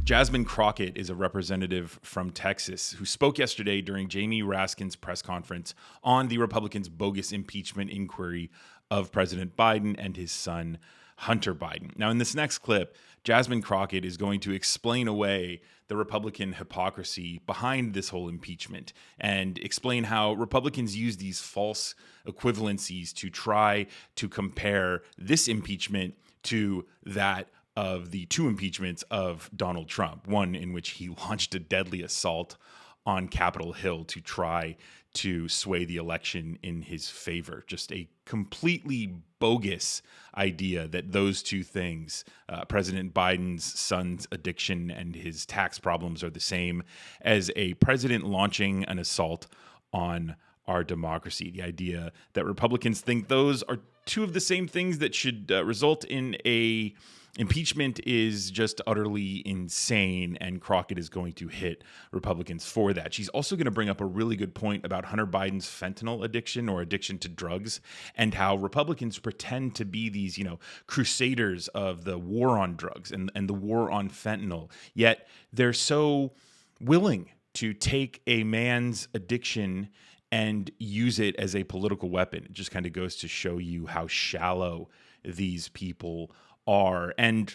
Jasmine Crockett is a representative from Texas who spoke yesterday during Jamie Raskin's press conference on the Republicans' bogus impeachment inquiry of President Biden and his son, Hunter Biden. Now, in this next clip, Jasmine Crockett is going to explain away the Republican hypocrisy behind this whole impeachment and explain how Republicans use these false equivalencies to try to compare this impeachment to that of the two impeachments of Donald Trump, one in which he launched a deadly assault on Capitol Hill to try to sway the election in his favor. Just a completely bogus idea that those two things, President Biden's son's addiction and his tax problems, are the same as a president launching an assault on our democracy. The idea that Republicans think those are two of the same things that should result in a impeachment is just utterly insane, and Crockett is going to hit Republicans for that. She's also going to bring up a really good point about Hunter Biden's fentanyl addiction or addiction to drugs, and how Republicans pretend to be these, crusaders of the war on drugs and the war on fentanyl, yet they're so willing to take a man's addiction and use it as a political weapon. It just kind of goes to show you how shallow these people are. And,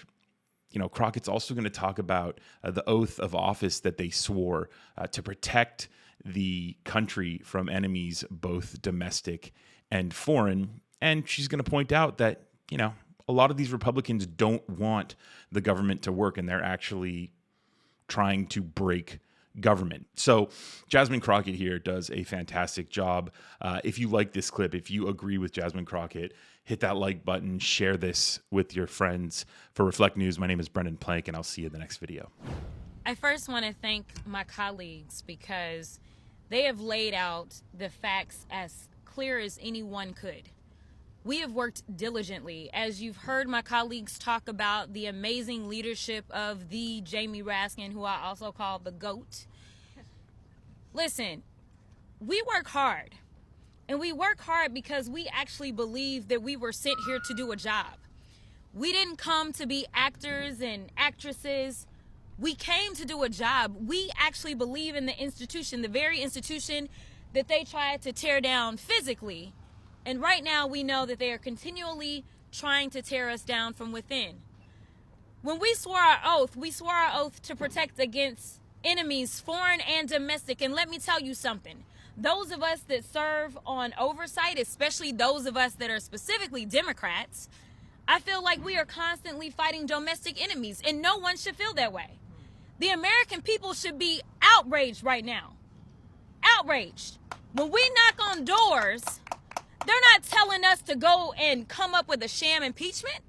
Crockett's also going to talk about the oath of office that they swore to protect the country from enemies, both domestic and foreign. And she's going to point out that, a lot of these Republicans don't want the government to work, and they're actually trying to break government. So Jasmine Crockett here does a fantastic job. If you like this clip, if you agree with Jasmine Crockett, hit that like button, share this with your friends. For Reflect News, my name is Brendan Plank, and I'll see you in the next video. I first want to thank my colleagues because they have laid out the facts as clear as anyone could. We have worked diligently. As you've heard my colleagues talk about the amazing leadership of the Jamie Raskin, who I also call the GOAT. Listen, we work hard. And we work hard because we actually believe that we were sent here to do a job. We didn't come to be actors and actresses. We came to do a job. We actually believe in the institution, the very institution that they tried to tear down physically. And right now we know that they are continually trying to tear us down from within. When we swore our oath to protect against enemies, foreign and domestic. And let me tell you something. Those of us that serve on oversight, especially those of us that are specifically Democrats, I feel like we are constantly fighting domestic enemies, and no one should feel that way. The American people should be outraged right now. Outraged. When we knock on doors, they're not telling us to go and come up with a sham impeachment.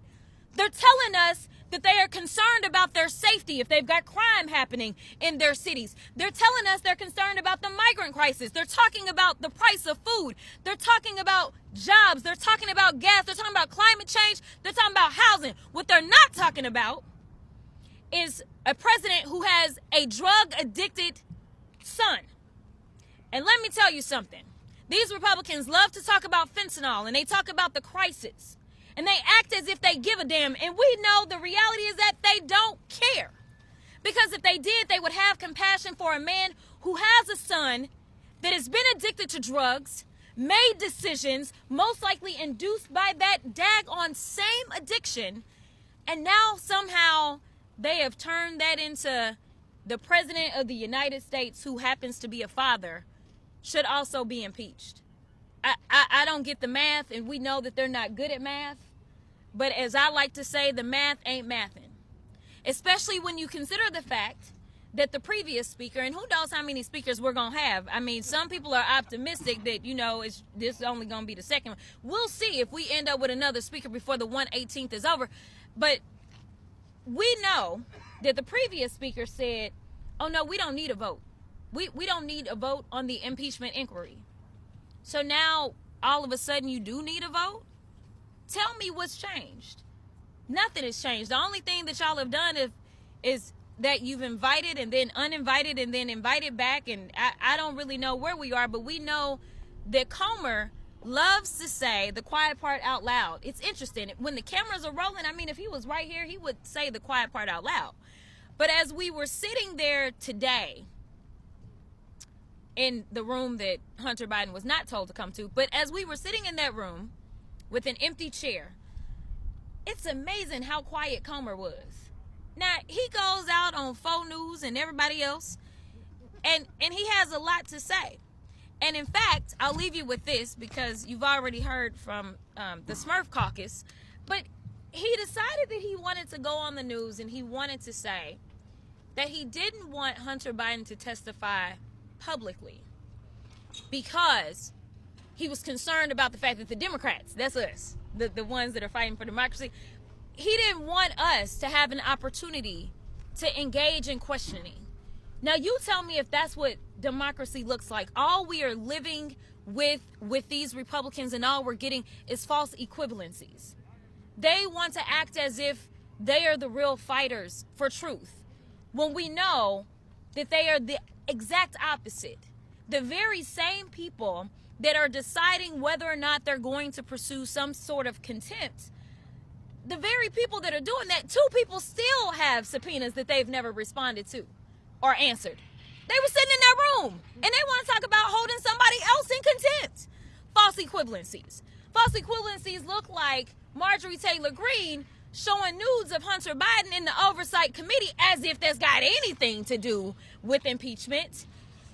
They're telling us that they are concerned about their safety if they've got crime happening in their cities. They're telling us they're concerned about the migrant crisis. They're talking about the price of food. They're talking about jobs. They're talking about gas. They're talking about climate change. They're talking about housing. What they're not talking about is a president who has a drug-addicted son. And let me tell you something. These Republicans love to talk about fentanyl, and they talk about the crisis. And they act as if they give a damn. And we know the reality is that they don't care. Because if they did, they would have compassion for a man who has a son that has been addicted to drugs, made decisions, most likely induced by that daggone same addiction. And now somehow they have turned that into the president of the United States, who happens to be a father, should also be impeached. I don't get the math, and we know that they're not good at math. But as I like to say, the math ain't mathin'. Especially when you consider the fact that the previous speaker, and who knows how many speakers we're going to have. I mean, some people are optimistic that, this is only going to be the second one. We'll see if we end up with another speaker before the 118th is over. But we know that the previous speaker said, oh, no, we don't need a vote. We don't need a vote on the impeachment inquiry. So now, all of a sudden, you do need a vote? Tell me what's changed. Nothing has changed. The only thing that y'all have done is that you've invited and then uninvited and then invited back. And I don't really know where we are, but we know that Comer loves to say the quiet part out loud. It's interesting. When the cameras are rolling, I mean, if he was right here, he would say the quiet part out loud. But as we were sitting there today in the room that Hunter Biden was not told to come to, but as we were sitting in that room with an empty chair, it's amazing how quiet Comer was. Now, he goes out on Faux News and everybody else, and he has a lot to say. And in fact, I'll leave you with this because you've already heard from the Smurf caucus, but he decided that he wanted to go on the news and he wanted to say that he didn't want Hunter Biden to testify publicly because he was concerned about the fact that the Democrats, that's us, the ones that are fighting for democracy, he didn't want us to have an opportunity to engage in questioning. Now, you tell me if that's what democracy looks like. All we are living with these Republicans and all we're getting is false equivalencies. They want to act as if they are the real fighters for truth, when we know that they are the exact opposite. The very same people that are deciding whether or not they're going to pursue some sort of contempt, the very people that are doing that, two people still have subpoenas that they've never responded to or answered. They were sitting in that room and they want to talk about holding somebody else in contempt. False equivalencies. False equivalencies look like Marjorie Taylor Greene showing nudes of Hunter Biden in the Oversight Committee as if that's got anything to do with impeachment.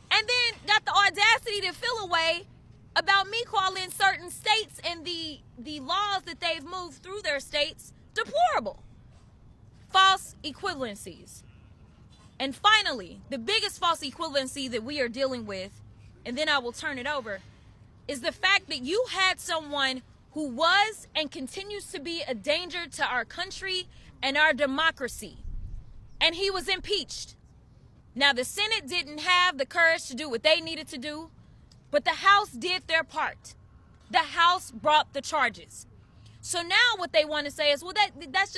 And then got the audacity to feel away about me calling certain states and the laws that they've moved through their states deplorable. False equivalencies. And finally, the biggest false equivalency that we are dealing with, and then I will turn it over, is the fact that you had someone who was and continues to be a danger to our country and our democracy, and he was impeached. Now, the Senate didn't have the courage to do what they needed to do, but the House did their part. The House brought the charges. So now what they want to say is, well, that's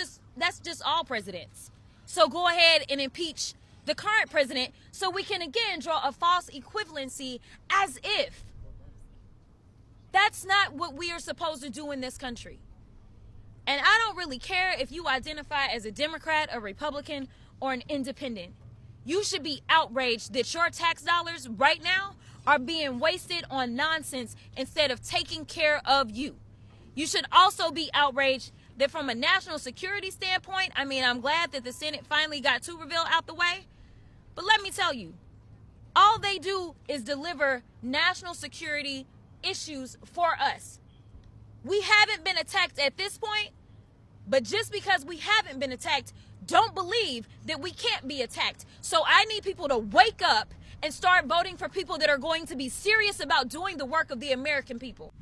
just all presidents. So go ahead and impeach the current president so we can again draw a false equivalency as if that's not what we are supposed to do in this country. And I don't really care if you identify as a Democrat, a Republican, or an independent. You should be outraged that your tax dollars right now are being wasted on nonsense instead of taking care of you. You should also be outraged that from a national security standpoint, I mean, I'm glad that the Senate finally got Tuberville out the way. But let me tell you, all they do is deliver national security issues for us. We haven't been attacked at this point, but just because we haven't been attacked, don't believe that we can't be attacked. So I need people to wake up and start voting for people that are going to be serious about doing the work of the American people.